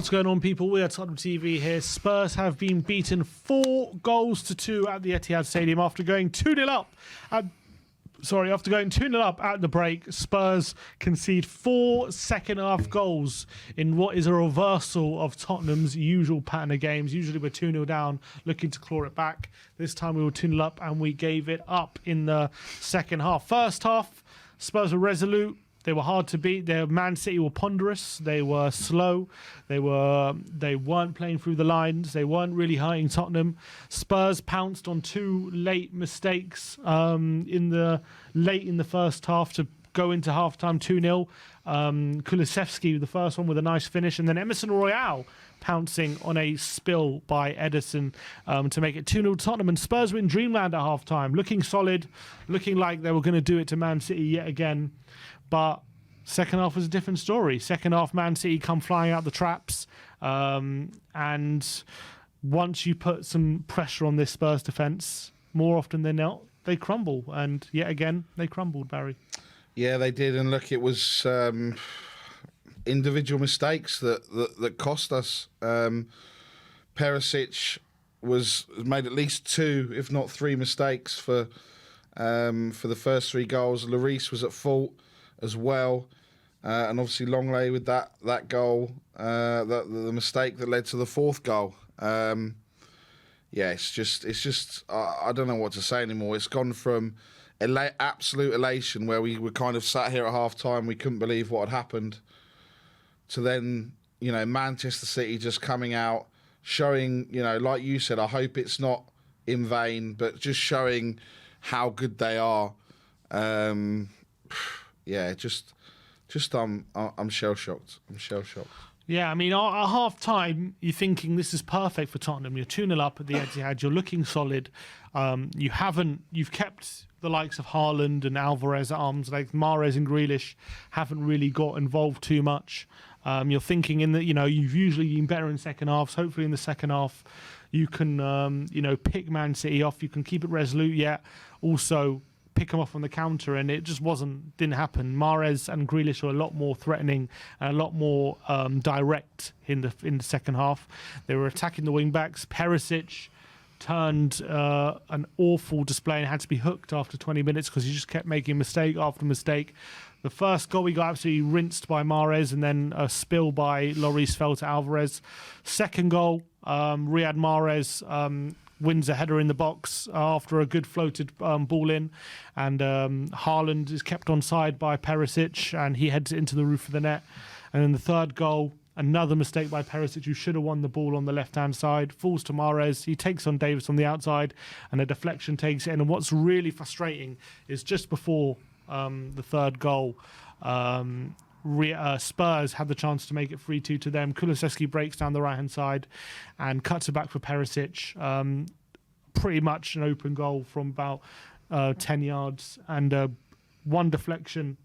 What's going on, people? We are Tottenham TV here. Spurs have been beaten 4-2 at the Etihad Stadium after going 2-0 up. After going 2-0 up at the break, Spurs concede 4 second-half goals in what is a reversal of Tottenham's usual pattern of games. Usually we're 2-0 down, looking to claw it back. This time we were 2-0 up and we gave it up in the second half. First half, Spurs were resolute. They were hard to beat. Man City were ponderous. They were slow. They weren't playing through the lines. They weren't really hurting Tottenham. Spurs pounced on 2 late mistakes in the first half to go into halftime 2-0. Kulusevski, the first one, with a nice finish, and then Emerson Royale pouncing on a spill by Edison to make it 2-0 Tottenham. And Spurs were in dreamland at halftime, looking solid, looking like they were going to do it to Man City yet again. But second half was a different story. Second half, Man City come flying out the traps. And once you put some pressure on this Spurs defence, more often than not, they crumble. And yet again, they crumbled, Barry. Yeah, they did. And look, it was individual mistakes that cost us. Perisic made at least 2, if not 3 mistakes for the first 3 goals. Lloris was at fault as well, and obviously Longley with that goal, the mistake that led to the 4th goal. It's just I don't know what to say anymore. It's gone from absolute elation, where we were kind of sat here at half time, we couldn't believe what had happened, to then Manchester City just coming out, showing, like you said, I hope it's not in vain, but just showing how good they are. I'm shell shocked. Yeah, I mean, at half time, you're thinking this is perfect for Tottenham. You're 2-0 up at the Etihad. You're looking solid. You've kept the likes of Haaland and Alvarez at arm's length. Mahrez and Grealish haven't really got involved too much. You're thinking you've usually been better in second halves. Hopefully in the second half, you can, pick Man City off. You can keep it resolute, yet also pick them off on the counter, and it just didn't happen. Mahrez and Grealish were a lot more threatening and a lot more direct in the second half. They were attacking the wing backs. Perisic turned an awful display and had to be hooked after 20 minutes because he just kept making mistake after mistake. The first goal, we got absolutely rinsed by Mahrez, and then a spill by Lloris fell to Alvarez. Second goal, Riyad Mahrez wins a header in the box after a good floated ball in, and Haaland is kept onside by Perisic, and he heads it into the roof of the net. And then the third goal, another mistake by Perisic, who should have won the ball on the left-hand side, falls to Mahrez. He takes on Davis on the outside, and a deflection takes it in. And what's really frustrating is just before the third goal, Spurs had the chance to make it 3-2 to them. Kulusevski breaks down the right-hand side and cuts it back for Perisic. Pretty much an open goal from about 10 yards. And one deflection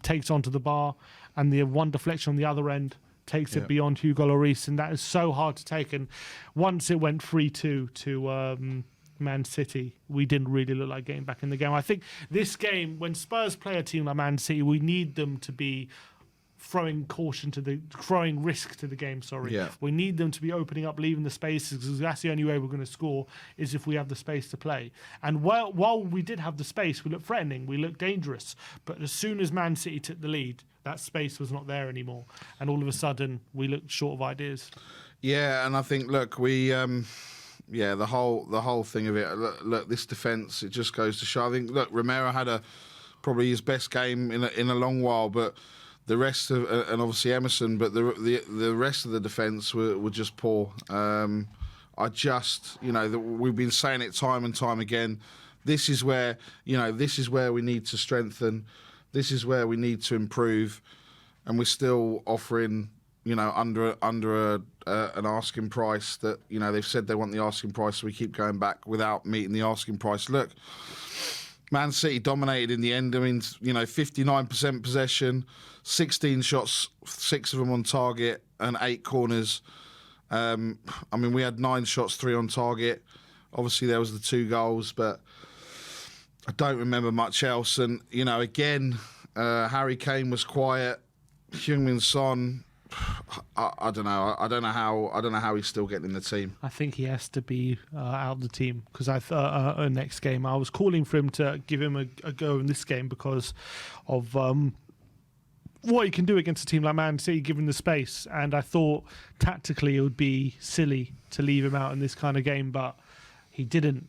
takes onto the bar, and the one deflection on the other end takes it beyond Hugo Lloris. And that is so hard to take. And once it went 3-2 to Man City, we didn't really look like getting back in the game. I think this game, when Spurs play a team like Man City, we need them to be throwing risk to the game. We need them to be opening up, leaving the spaces, because that's the only way we're going to score, is if we have the space to play. And while we did have the space, we looked threatening, we looked dangerous, but as soon as Man City took the lead, that space was not there anymore, and all of a sudden we looked short of ideas. Yeah, and I think, look, we the whole thing of it. Look, this defence, it just goes to show. I think, look, Romero had probably his best game in a long while, but the rest of, and obviously Emerson, but the rest of the defence were just poor. We've been saying it time and time again. This is where we need to strengthen. This is where we need to improve, and we're still offering, under an asking price that, they've said they want the asking price, so we keep going back without meeting the asking price. Look, Man City dominated in the end. I mean, 59% possession, 16 shots, 6 of them on target, and 8 corners. We had 9 shots, 3 on target. Obviously, there was the 2 goals, but I don't remember much else. And, again, Harry Kane was quiet. Heung-min Son, I don't know. I don't know how he's still getting in the team. I think he has to be out of the team because I thought next game I was calling for him to give him a go in this game because of what he can do against a team like Man City, given the space. And I thought tactically it would be silly to leave him out in this kind of game, but he didn't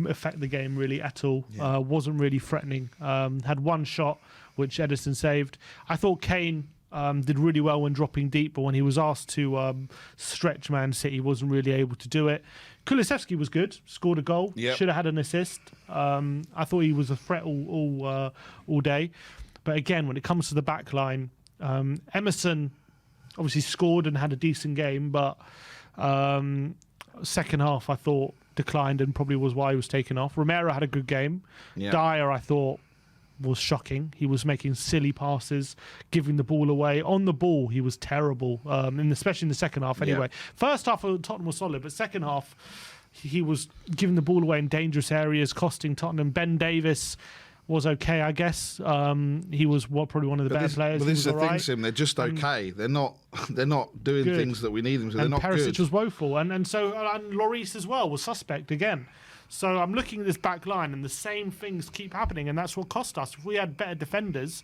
affect the game really at all. Yeah. Wasn't really threatening. Had one shot which Edison saved. I thought Kane did really well when dropping deep, but when he was asked to stretch Man City, he wasn't really able to do it. Kulusevski was good, scored a goal, should have had an assist. I thought he was a threat all day. But again, when it comes to the back line, Emerson obviously scored and had a decent game, but second half I thought declined and probably was why he was taken off. Romero had a good game. Yeah. Dyer, I thought, was shocking. He was making silly passes, giving the ball away. On the ball, he was terrible, especially in the second half anyway. Yeah. First half, Tottenham was solid, but second half, he was giving the ball away in dangerous areas, costing Tottenham. Ben Davis was okay, I guess. He was probably one of the better players. But this is the thing, right. Sim. They're just okay. They're not doing Good. things that we need them to. They're And not Perisic good. was woeful, and Lloris as well was suspect again. So I'm looking at this back line, and the same things keep happening, and that's what cost us. If we had better defenders,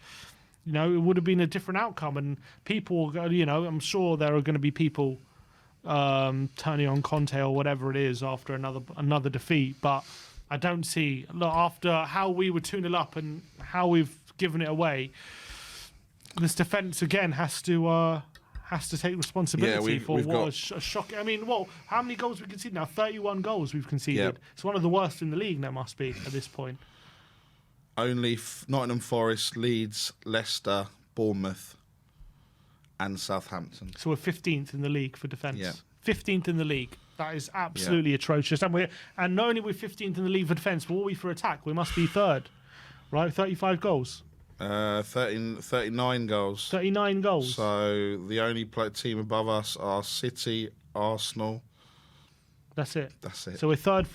it would have been a different outcome. And people, I'm sure there are going to be people turning on Conte or whatever it is after another defeat, but I don't see, after how we were 2-0 up and how we've given it away, this defence again has to take responsibility for we've what got- was a shock. I mean, how many goals we conceded now? 31 goals we've conceded. Yep. It's one of the worst in the league now, must be, at this point. Only Nottingham Forest, Leeds, Leicester, Bournemouth, and Southampton. So we're 15th in the league for defence. Yeah. 15th in the league. That is absolutely atrocious. And not only we're 15th in the league for defence, but what are we for attack? We must be third, right? 35 goals. 39 goals. 39 goals. So the only team above us are City, Arsenal. That's it. That's it. So we're third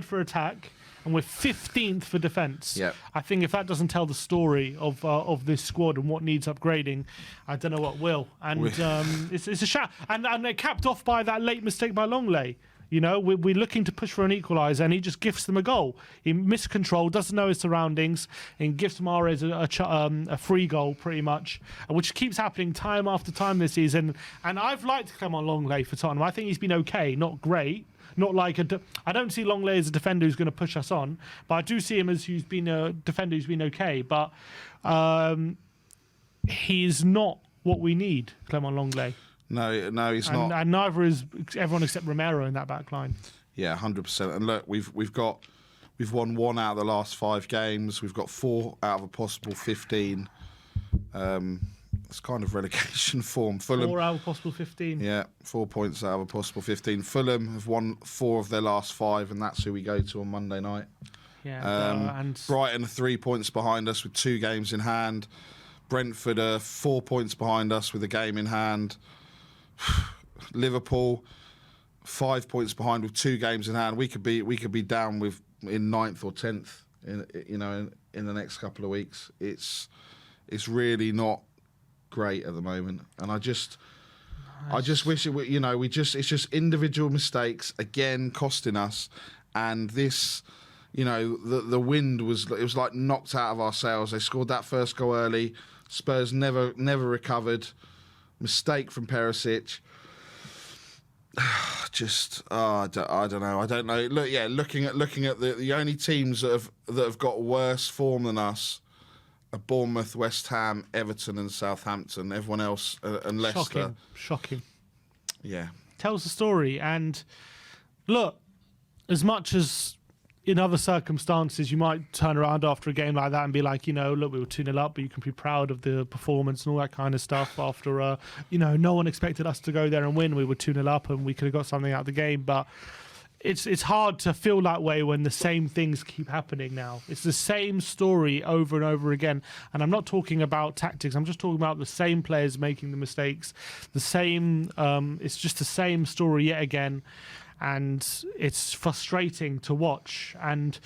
for attack, and we're 15th for defence. Yep. I think if that doesn't tell the story of this squad and what needs upgrading, I don't know what will. And it's a shout. And they're capped off by that late mistake by Longley. We're looking to push for an equaliser, and he just gifts them a goal. He miscontrolled, doesn't know his surroundings, and gives Mahrez a free goal, pretty much, which keeps happening time after time this season. And I've liked Clement Longley for Tottenham. I think he's been okay, not great. Not like I don't see Longley as a defender who's going to push us on, but I do see him as who's been a defender who's been okay. But he's not what we need, Clement Longley. No, he's not. And neither is everyone except Romero in that back line. Yeah, 100%. And look, we've won 1 out of the last 5 games. We've got 4 out of a possible 15. It's kind of relegation form. Fulham 4 out of possible 15. Yeah, 4 points out of a possible 15. Fulham have won 4 of their last 5, and that's who we go to on Monday night. Yeah, and Brighton are 3 points behind us with 2 games in hand. Brentford are 4 points behind us with a game in hand. Liverpool 5 points behind with 2 games in hand. We could be down in 9th or 10th in the next couple of weeks. It's really not great at the moment, and I just wish it's just individual mistakes again costing us, and this, the wind was like knocked out of our sails. They scored that first goal early. Spurs never recovered. Mistake from Perisic. I don't know. Looking at the only teams that have got worse form than us are Bournemouth, West Ham, Everton, and Southampton. Everyone else and Leicester. Shocking. Yeah. Tells the story. And look, as much as in other circumstances you might turn around after a game like that and be like, look, we were 2-0 up, but you can be proud of the performance and all that kind of stuff after, no one expected us to go there and win. We were 2-0 up and we could have got something out of the game. But it's hard to feel that way when the same things keep happening now. It's the same story over and over again. And I'm not talking about tactics. I'm just talking about the same players making the mistakes. The same, it's just the same story yet again. And it's frustrating to watch. And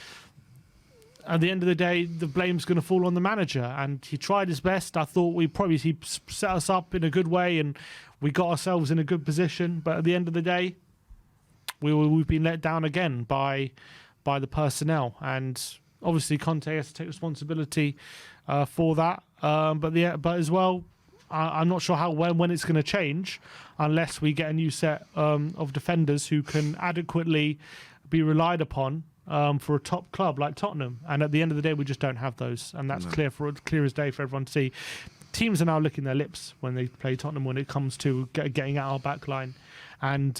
at the end of the day, the blame's going to fall on the manager. And he tried his best. I thought he set us up in a good way and we got ourselves in a good position. But at the end of the day, we've been let down again by the personnel. And obviously, Conte has to take responsibility for that. But as well, I'm not sure when it's going to change unless we get a new set of defenders who can adequately be relied upon for a top club like Tottenham. And at the end of the day, we just don't have those. And that's clear as day for everyone to see. Teams are now licking their lips when they play Tottenham when it comes to getting out our back line. And,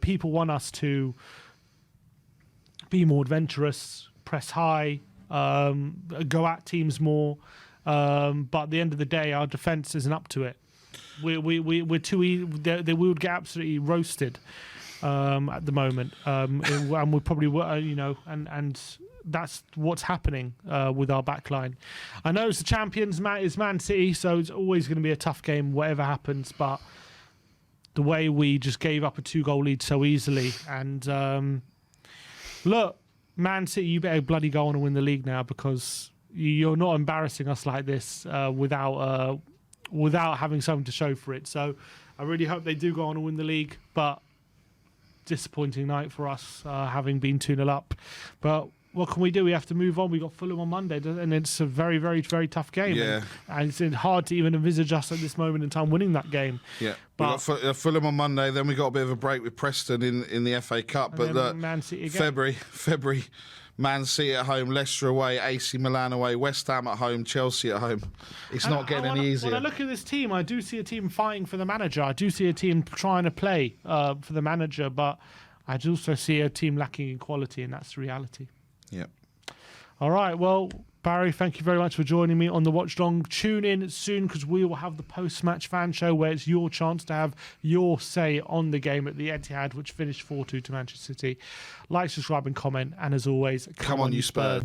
people want us to be more adventurous, press high, go at teams more. But at the end of the day, our defence isn't up to it. We're too they would get absolutely roasted at the moment, and we probably were, and that's what's happening with our backline. I know it's the champions, it's Man City, so it's always going to be a tough game, whatever happens. But the way we just gave up a 2-goal lead so easily, and look, Man City, you better bloody go on and win the league now, because you're not embarrassing us like this without having something to show for it. So I really hope they do go on and win the league. But disappointing night for us, having been 2-0 up. But what can we do? We have to move on. We got Fulham on Monday, and it's a very, very, very tough game. Yeah. And it's hard to even envisage us at this moment in time winning that game. Yeah. But we got Fulham on Monday, then we got a bit of a break with Preston in the FA Cup. But look, Man City again. February, Man City at home, Leicester away, AC Milan away, West Ham at home, Chelsea at home. It's not getting any easier. When I look at this team, I do see a team fighting for the manager. I do see a team trying to play for the manager, but I do also see a team lacking in quality, and that's the reality. Yep. All right, well, Barry, thank you very much for joining me on the Watch Long. Tune in soon, because we will have the post-match fan show where it's your chance to have your say on the game at the Etihad, which finished 4-2 to Manchester City. Like, subscribe and comment, and as always, come on you Spurs.